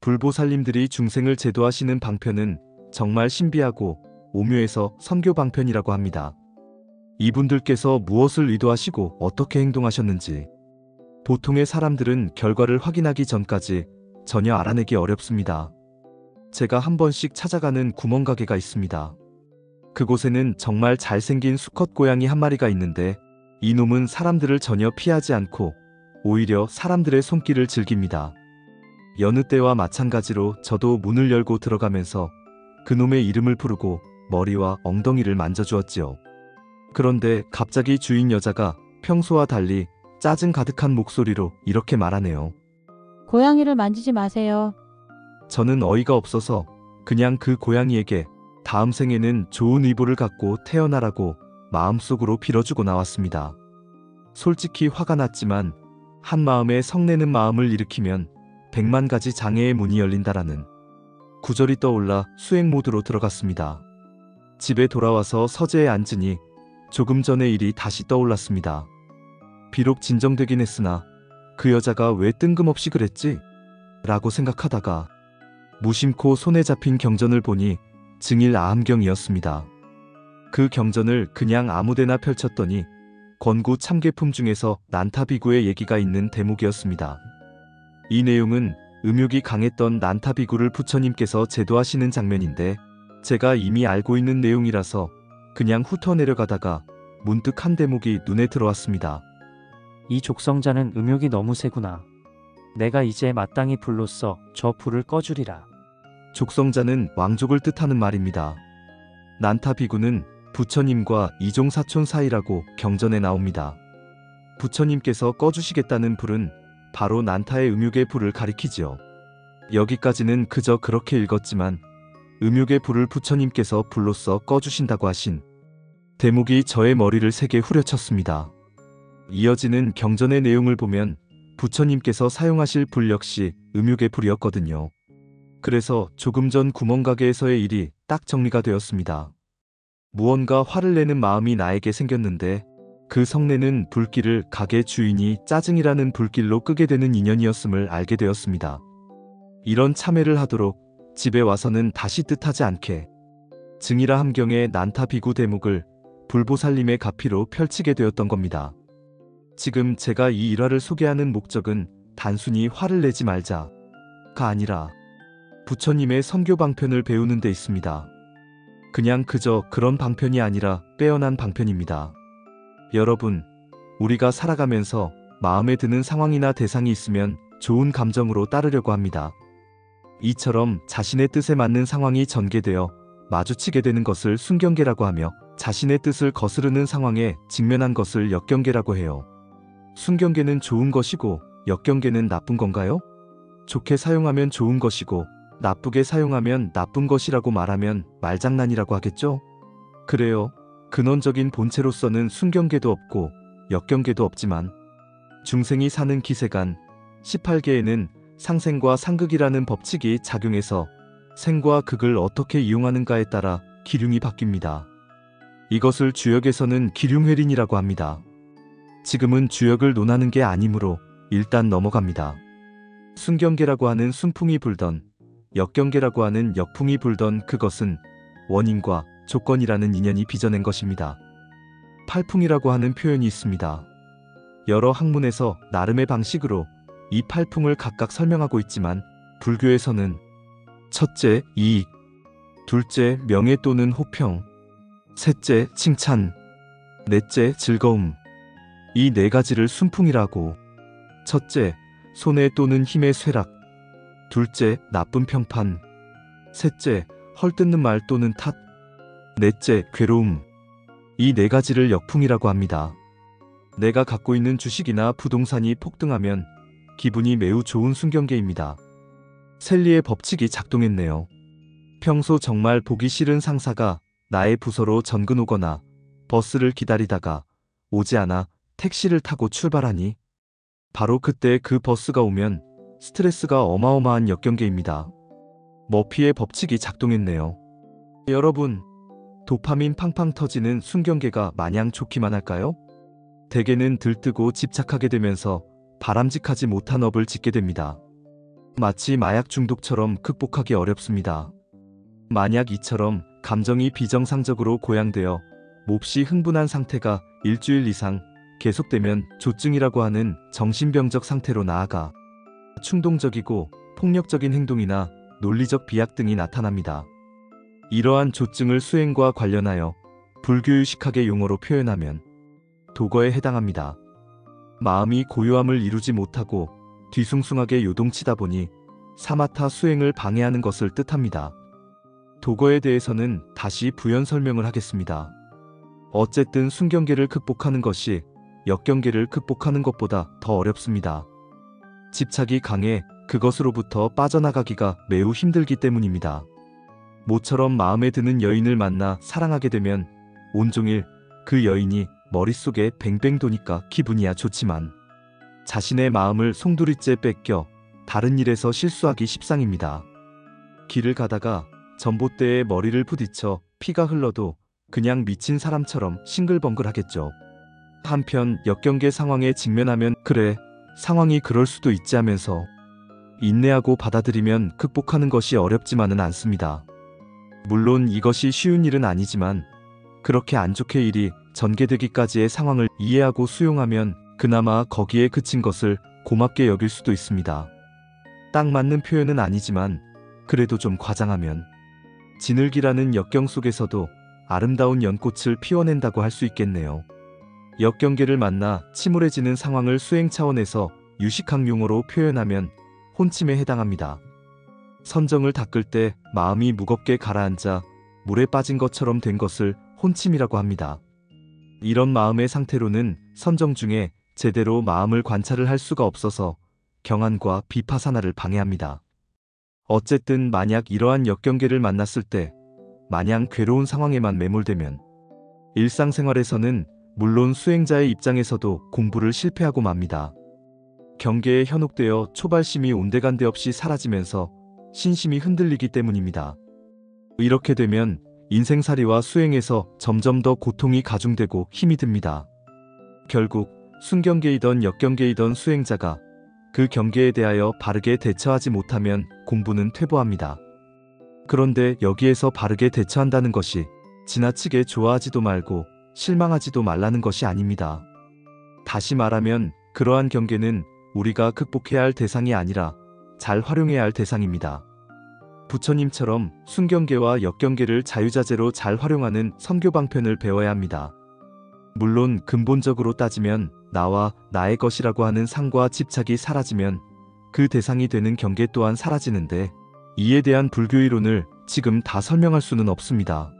불보살님들이 중생을 제도하시는 방편은 정말 신비하고 오묘해서 선교 방편이라고 합니다. 이분들께서 무엇을 의도하시고 어떻게 행동하셨는지 보통의 사람들은 결과를 확인하기 전까지 전혀 알아내기 어렵습니다. 제가 한 번씩 찾아가는 구멍가게가 있습니다. 그곳에는 정말 잘생긴 수컷 고양이 한 마리가 있는데 이놈은 사람들을 전혀 피하지 않고 오히려 사람들의 손길을 즐깁니다. 여느 때와 마찬가지로 저도 문을 열고 들어가면서 그놈의 이름을 부르고 머리와 엉덩이를 만져주었지요. 그런데 갑자기 주인 여자가 평소와 달리 짜증 가득한 목소리로 이렇게 말하네요. 고양이를 만지지 마세요. 저는 어이가 없어서 그냥 그 고양이에게 다음 생에는 좋은 의보를 갖고 태어나라고 마음속으로 빌어주고 나왔습니다. 솔직히 화가 났지만 한 마음에 성내는 마음을 일으키면 100만 가지 장애의 문이 열린다라는 구절이 떠올라 수행 모드로 들어갔습니다. 집에 돌아와서 서재에 앉으니 조금 전의 일이 다시 떠올랐습니다. 비록 진정되긴 했으나 그 여자가 왜 뜬금없이 그랬지? 라고 생각하다가 무심코 손에 잡힌 경전을 보니 증일 아함경이었습니다. 그 경전을 그냥 아무데나 펼쳤더니 권구 참계품 중에서 난타비구의 얘기가 있는 대목이었습니다. 이 내용은 음욕이 강했던 난타비구를 부처님께서 제도하시는 장면인데 제가 이미 알고 있는 내용이라서 그냥 훑어 내려가다가 문득 한 대목이 눈에 들어왔습니다. 이 족성자는 음욕이 너무 세구나. 내가 이제 마땅히 불로써 저 불을 꺼주리라. 족성자는 왕족을 뜻하는 말입니다. 난타비구는 부처님과 이종사촌 사이라고 경전에 나옵니다. 부처님께서 꺼주시겠다는 불은 바로 난타의 음욕의 불을 가리키지요. 여기까지는 그저 그렇게 읽었지만 음욕의 불을 부처님께서 불로써 꺼주신다고 하신 대목이 저의 머리를 세게 후려쳤습니다. 이어지는 경전의 내용을 보면 부처님께서 사용하실 불 역시 음욕의 불이었거든요. 그래서 조금 전 구멍가게에서의 일이 딱 정리가 되었습니다. 무언가 화를 내는 마음이 나에게 생겼는데 그 성내는 불길을 가게 주인이 짜증이라는 불길로 끄게 되는 인연이었음을 알게 되었습니다. 이런 참회를 하도록 집에 와서는 다시 뜻하지 않게 증이라 함경의 난타비구 대목을 불보살님의 가피로 펼치게 되었던 겁니다. 지금 제가 이 일화를 소개하는 목적은 단순히 화를 내지 말자가 아니라 부처님의 선교 방편을 배우는 데 있습니다. 그냥 그저 그런 방편이 아니라 빼어난 방편입니다. 여러분, 우리가 살아가면서 마음에 드는 상황이나 대상이 있으면 좋은 감정으로 따르려고 합니다. 이처럼 자신의 뜻에 맞는 상황이 전개되어 마주치게 되는 것을 순경계라고 하며 자신의 뜻을 거스르는 상황에 직면한 것을 역경계라고 해요. 순경계는 좋은 것이고 역경계는 나쁜 건가요? 좋게 사용하면 좋은 것이고 나쁘게 사용하면 나쁜 것이라고 말하면 말장난이라고 하겠죠? 그래요. 근원적인 본체로서는 순경계도 없고 역경계도 없지만 중생이 사는 기세간 18계에는 상생과 상극이라는 법칙이 작용해서 생과 극을 어떻게 이용하는가에 따라 기륭이 바뀝니다. 이것을 주역에서는 기륭회린이라고 합니다. 지금은 주역을 논하는 게 아니므로 일단 넘어갑니다. 순경계라고 하는 순풍이 불던 역경계라고 하는 역풍이 불던 그것은 원인과 조건이라는 인연이 빚어낸 것입니다. 팔풍이라고 하는 표현이 있습니다. 여러 학문에서 나름의 방식으로 이 팔풍을 각각 설명하고 있지만 불교에서는 첫째, 이익, 둘째, 명예 또는 호평, 셋째, 칭찬, 넷째, 즐거움, 이 네 가지를 순풍이라고, 첫째, 손해 또는 힘의 쇠락, 둘째, 나쁜 평판, 셋째, 헐뜯는 말 또는 탓, 넷째, 괴로움, 이 네 가지를 역풍이라고 합니다. 내가 갖고 있는 주식이나 부동산이 폭등하면 기분이 매우 좋은 순경계입니다. 셀리의 법칙이 작동했네요. 평소 정말 보기 싫은 상사가 나의 부서로 전근 오거나 버스를 기다리다가 오지 않아 택시를 타고 출발하니 바로 그때 그 버스가 오면 스트레스가 어마어마한 역경계입니다. 머피의 법칙이 작동했네요. 여러분, 도파민 팡팡 터지는 순경계가 마냥 좋기만 할까요? 대개는 들뜨고 집착하게 되면서 바람직하지 못한 업을 짓게 됩니다. 마치 마약 중독처럼 극복하기 어렵습니다. 만약 이처럼 감정이 비정상적으로 고양되어 몹시 흥분한 상태가 일주일 이상 계속되면 조증이라고 하는 정신병적 상태로 나아가 충동적이고 폭력적인 행동이나 논리적 비약 등이 나타납니다. 이러한 조증을 수행과 관련하여 불교의식학의 용어로 표현하면 도거에 해당합니다. 마음이 고요함을 이루지 못하고 뒤숭숭하게 요동치다 보니 사마타 수행을 방해하는 것을 뜻합니다. 도거에 대해서는 다시 부연 설명을 하겠습니다. 어쨌든 순경계를 극복하는 것이 역경계를 극복하는 것보다 더 어렵습니다. 집착이 강해 그것으로부터 빠져나가기가 매우 힘들기 때문입니다. 모처럼 마음에 드는 여인을 만나 사랑하게 되면 온종일 그 여인이 머릿속에 뱅뱅 도니까 기분이야 좋지만 자신의 마음을 송두리째 뺏겨 다른 일에서 실수하기 십상입니다. 길을 가다가 전봇대에 머리를 부딪혀 피가 흘러도 그냥 미친 사람처럼 싱글벙글하겠죠. 한편 역경계 상황에 직면하면 그래, 상황이 그럴 수도 있지 하면서 인내하고 받아들이면 극복하는 것이 어렵지만은 않습니다. 물론 이것이 쉬운 일은 아니지만 그렇게 안 좋게 일이 전개되기까지의 상황을 이해하고 수용하면 그나마 거기에 그친 것을 고맙게 여길 수도 있습니다. 딱 맞는 표현은 아니지만 그래도 좀 과장하면 진흙이라는 역경 속에서도 아름다운 연꽃을 피워낸다고 할 수 있겠네요. 역경계를 만나 침울해지는 상황을 수행 차원에서 유식학 용어로 표현하면 혼침에 해당합니다. 선정을 닦을 때 마음이 무겁게 가라앉아 물에 빠진 것처럼 된 것을 혼침이라고 합니다. 이런 마음의 상태로는 선정 중에 제대로 마음을 관찰을 할 수가 없어서 경안과 비파사나를 방해합니다. 어쨌든 만약 이러한 역경계를 만났을 때 마냥 괴로운 상황에만 매몰되면 일상생활에서는 물론 수행자의 입장에서도 공부를 실패하고 맙니다. 경계에 현혹되어 초발심이 온데간데 없이 사라지면서 신심이 흔들리기 때문입니다. 이렇게 되면 인생살이와 수행에서 점점 더 고통이 가중되고 힘이 듭니다. 결국 순경계이던 역경계이던 수행자가 그 경계에 대하여 바르게 대처하지 못하면 공부는 퇴보합니다. 그런데 여기에서 바르게 대처한다는 것이 지나치게 좋아하지도 말고 실망하지도 말라는 것이 아닙니다. 다시 말하면 그러한 경계는 우리가 극복해야 할 대상이 아니라 잘 활용해야 할 대상입니다. 부처님처럼 순경계와 역경계를 자유자재로 잘 활용하는 선교 방편을 배워야 합니다. 물론 근본적으로 따지면 나와 나의 것이라고 하는 상과 집착이 사라지면 그 대상이 되는 경계 또한 사라지는데 이에 대한 불교이론을 지금 다 설명할 수는 없습니다.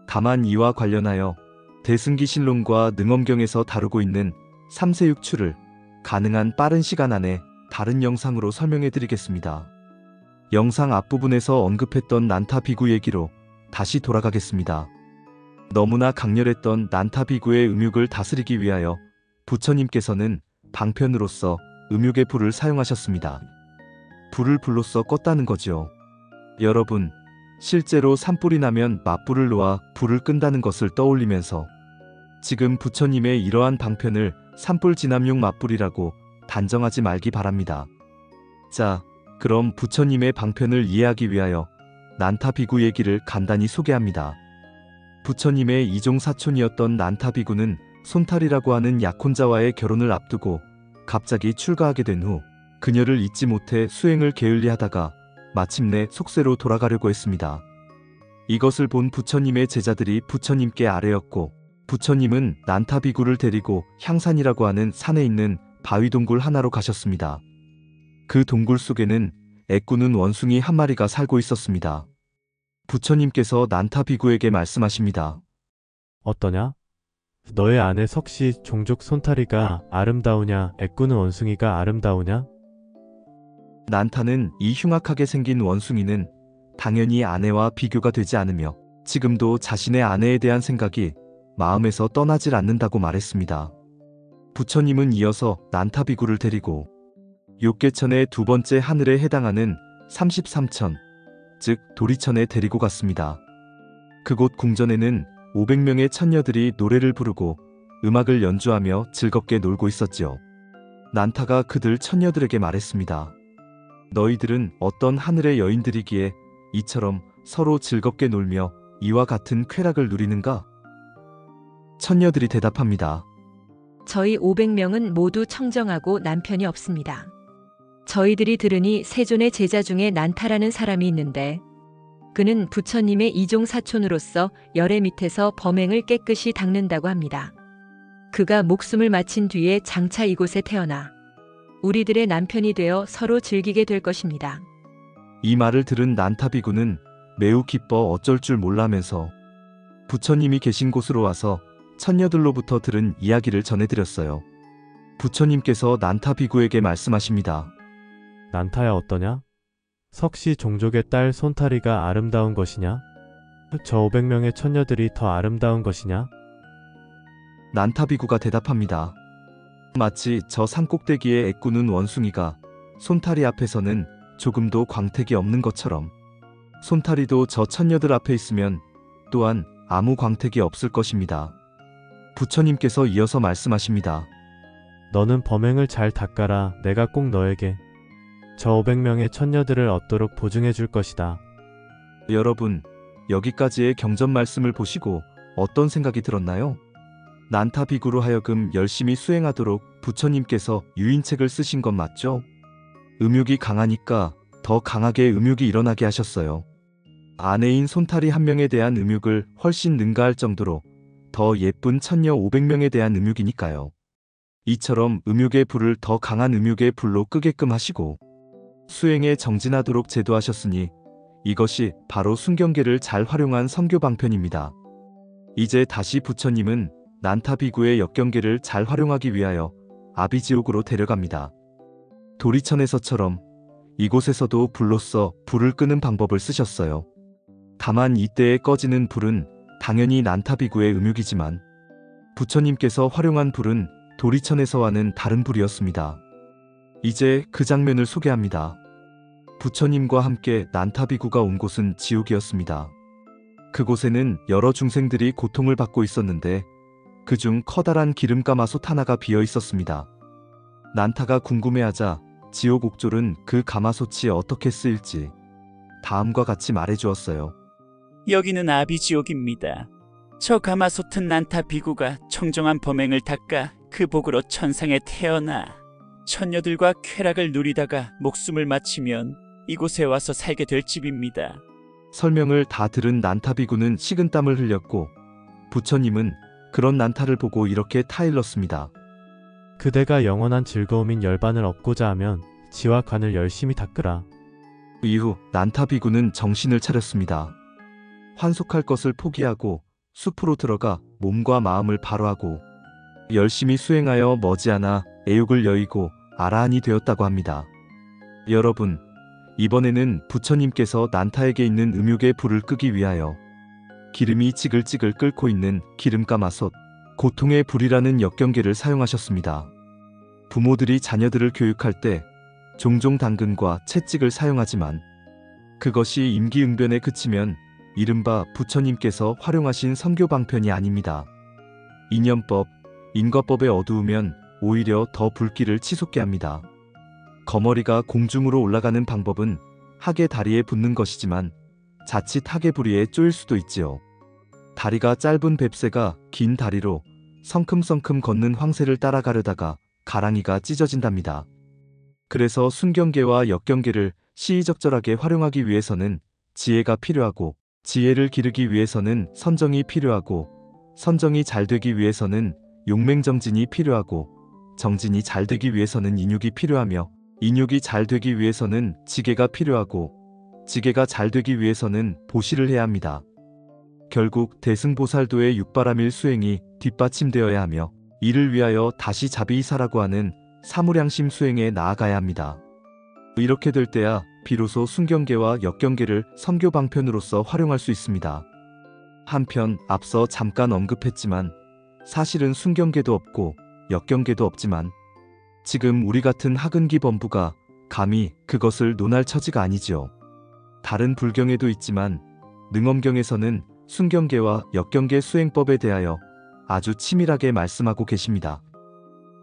다만 이와 관련하여 대승기신론과 능엄경에서 다루고 있는 삼세육추를 가능한 빠른 시간 안에 다른 영상으로 설명해 드리겠습니다. 영상 앞부분에서 언급했던 난타 비구 얘기로 다시 돌아가겠습니다. 너무나 강렬했던 난타 비구의 음욕을 다스리기 위하여 부처님께서는 방편으로서 음욕의 불을 사용하셨습니다. 불을 불로써 껐다는 거지요. 여러분, 실제로 산불이 나면 맞불을 놓아 불을 끈다는 것을 떠올리면서 지금 부처님의 이러한 방편을 산불 진압용 맞불이라고 단정하지 말기 바랍니다. 자, 그럼 부처님의 방편을 이해하기 위하여 난타 비구 얘기를 간단히 소개합니다. 부처님의 이종 사촌이었던 난타 비구는 손탈이라고 하는 약혼자와의 결혼을 앞두고 갑자기 출가하게 된 후 그녀를 잊지 못해 수행을 게을리하다가 마침내 속세로 돌아가려고 했습니다. 이것을 본 부처님의 제자들이 부처님께 아뢰었고 부처님은 난타 비구를 데리고 향산이라고 하는 산에 있는 바위 동굴 하나로 가셨습니다. 그 동굴 속에는 애꾸는 원숭이 한 마리가 살고 있었습니다. 부처님께서 난타 비구에게 말씀하십니다. 어떠냐? 너의 아내 석시 종족 손타리가 아름다우냐? 애꾸는 원숭이가 아름다우냐? 난타는 이 흉악하게 생긴 원숭이는 당연히 아내와 비교가 되지 않으며 지금도 자신의 아내에 대한 생각이 마음에서 떠나질 않는다고 말했습니다. 부처님은 이어서 난타 비구를 데리고 욕계천의 두 번째 하늘에 해당하는 33천, 즉 도리천에 데리고 갔습니다. 그곳 궁전에는 500명의 천녀들이 노래를 부르고 음악을 연주하며 즐겁게 놀고 있었지요. 난타가 그들 천녀들에게 말했습니다. 너희들은 어떤 하늘의 여인들이기에 이처럼 서로 즐겁게 놀며 이와 같은 쾌락을 누리는가? 처녀들이 대답합니다. 저희 500명은 모두 청정하고 남편이 없습니다. 저희들이 들으니 세존의 제자 중에 난타라는 사람이 있는데 그는 부처님의 이종 사촌으로서 열애 밑에서 범행을 깨끗이 닦는다고 합니다. 그가 목숨을 마친 뒤에 장차 이곳에 태어나 우리들의 남편이 되어 서로 즐기게 될 것입니다. 이 말을 들은 난타 비구는 매우 기뻐 어쩔 줄 몰라면서 부처님이 계신 곳으로 와서 처녀들로부터 들은 이야기를 전해드렸어요. 부처님께서 난타 비구에게 말씀하십니다. 난타야 어떠냐? 석시 종족의 딸 손타리가 아름다운 것이냐? 저 500명의 처녀들이 더 아름다운 것이냐? 난타 비구가 대답합니다. 마치 저 산꼭대기에 애꾸는 원숭이가 손타리 앞에서는 조금도 광택이 없는 것처럼 손타리도 저 처녀들 앞에 있으면 또한 아무 광택이 없을 것입니다. 부처님께서 이어서 말씀하십니다. 너는 범행을 잘 닦아라. 내가 꼭 너에게 저 500명의 처녀들을 얻도록 보증해 줄 것이다. 여러분, 여기까지의 경전 말씀을 보시고 어떤 생각이 들었나요? 난타 비구로 하여금 열심히 수행하도록 부처님께서 유인책을 쓰신 건 맞죠? 음욕이 강하니까 더 강하게 음욕이 일어나게 하셨어요. 아내인 손타리 한 명에 대한 음욕을 훨씬 능가할 정도로 더 예쁜 처녀 500명에 대한 음욕이니까요. 이처럼 음욕의 불을 더 강한 음욕의 불로 끄게끔 하시고 수행에 정진하도록 제도하셨으니 이것이 바로 순경계를 잘 활용한 선교 방편입니다. 이제 다시 부처님은 난타 비구의 역경계를 잘 활용하기 위하여 아비지옥으로 데려갑니다. 도리천에서처럼 이곳에서도 불로써 불을 끄는 방법을 쓰셨어요. 다만 이때에 꺼지는 불은 당연히 난타 비구의 음욕이지만 부처님께서 활용한 불은 도리천에서와는 다른 불이었습니다. 이제 그 장면을 소개합니다. 부처님과 함께 난타 비구가 온 곳은 지옥이었습니다. 그곳에는 여러 중생들이 고통을 받고 있었는데 그중 커다란 기름가마솥 하나가 비어 있었습니다. 난타가 궁금해하자 지옥 옥졸은 그 가마솥이 어떻게 쓰일지 다음과 같이 말해주었어요. 여기는 아비지옥입니다. 저 가마솥은 난타 비구가 청정한 범행을 닦아 그 복으로 천상에 태어나 처녀들과 쾌락을 누리다가 목숨을 마치면 이곳에 와서 살게 될 집입니다. 설명을 다 들은 난타 비구는 식은땀을 흘렸고 부처님은 그런 난타를 보고 이렇게 타일렀습니다. 그대가 영원한 즐거움인 열반을 얻고자 하면 지와 관을 열심히 닦으라. 이후 난타 비구는 정신을 차렸습니다. 환속할 것을 포기하고 숲으로 들어가 몸과 마음을 바로하고 열심히 수행하여 머지않아 애욕을 여의고 아라한이 되었다고 합니다. 여러분, 이번에는 부처님께서 난타에게 있는 음욕의 불을 끄기 위하여 기름이 찌글찌글 끓고 있는 기름가마솥, 고통의 불이라는 역경계를 사용하셨습니다. 부모들이 자녀들을 교육할 때 종종 당근과 채찍을 사용하지만 그것이 임기응변에 그치면 이른바 부처님께서 활용하신 선교 방편이 아닙니다. 인연법, 인과법에 어두우면 오히려 더 불길을 치솟게 합니다. 거머리가 공중으로 올라가는 방법은 학의 다리에 붙는 것이지만 자칫 학의 부리에 쪼일 수도 있지요. 다리가 짧은 뱁새가 긴 다리로 성큼성큼 걷는 황새를 따라가려다가 가랑이가 찢어진답니다. 그래서 순경계와 역경계를 시의적절하게 활용하기 위해서는 지혜가 필요하고 지혜를 기르기 위해서는 선정이 필요하고 선정이 잘 되기 위해서는 용맹정진이 필요하고 정진이 잘 되기 위해서는 인육이 필요하며 인육이 잘 되기 위해서는 지계가 필요하고 지계가 잘 되기 위해서는 보시를 해야 합니다. 결국 대승보살도의 육바라밀 수행이 뒷받침되어야 하며 이를 위하여 다시 자비이사라고 하는 사무량심 수행에 나아가야 합니다. 이렇게 될 때야 비로소 순경계와 역경계를 선교 방편으로서 활용할 수 있습니다. 한편 앞서 잠깐 언급했지만 사실은 순경계도 없고 역경계도 없지만 지금 우리 같은 학은기 범부가 감히 그것을 논할 처지가 아니지요. 다른 불경에도 있지만 능엄경에서는 순경계와 역경계 수행법에 대하여 아주 치밀하게 말씀하고 계십니다.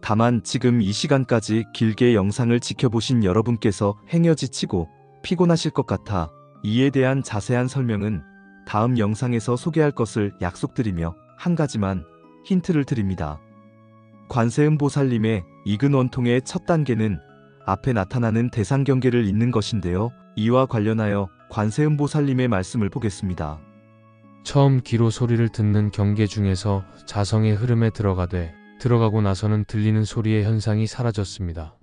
다만 지금 이 시간까지 길게 영상을 지켜보신 여러분께서 행여 지치고 피곤하실 것 같아 이에 대한 자세한 설명은 다음 영상에서 소개할 것을 약속드리며 한 가지만 힌트를 드립니다. 관세음보살님의 이근원통의 첫 단계는 앞에 나타나는 대상 경계를 잇는 것인데요. 이와 관련하여 관세음보살님의 말씀을 보겠습니다. 처음 귀로 소리를 듣는 경계 중에서 자성의 흐름에 들어가고 나서는 들리는 소리의 현상이 사라졌습니다.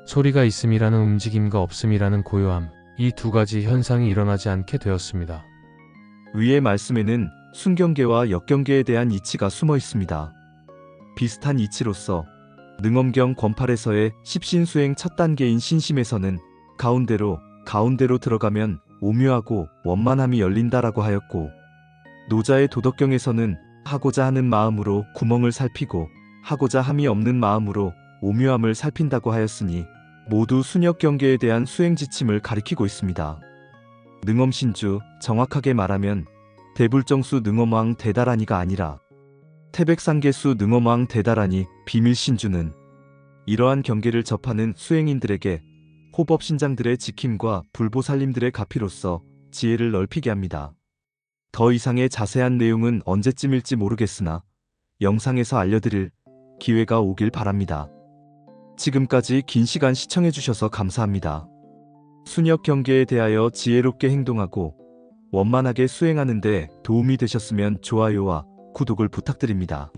소리가 있음이라는 움직임과 없음이라는 고요함, 이 두 가지 현상이 일어나지 않게 되었습니다. 위의 말씀에는 순경계와 역경계에 대한 이치가 숨어 있습니다. 비슷한 이치로서 능엄경 권팔에서의 십신수행 첫 단계인 신심에서는 가운데로 들어가면 오묘하고 원만함이 열린다라고 하였고, 노자의 도덕경에서는 하고자 하는 마음으로 구멍을 살피고 하고자 함이 없는 마음으로 오묘함을 살핀다고 하였으니 모두 순역 경계에 대한 수행 지침을 가리키고 있습니다. 능엄신주, 정확하게 말하면 대불정수 능엄왕 대다라니가 아니라 태백상계수 능엄왕 대다라니 비밀신주는 이러한 경계를 접하는 수행인들에게 호법신장들의 지킴과 불보살님들의 가피로서 지혜를 넓히게 합니다. 더 이상의 자세한 내용은 언제쯤일지 모르겠으나 영상에서 알려드릴 기회가 오길 바랍니다. 지금까지 긴 시간 시청해주셔서 감사합니다. 순역 경계에 대하여 지혜롭게 행동하고 원만하게 수행하는 데 도움이 되셨으면 좋아요와 구독을 부탁드립니다.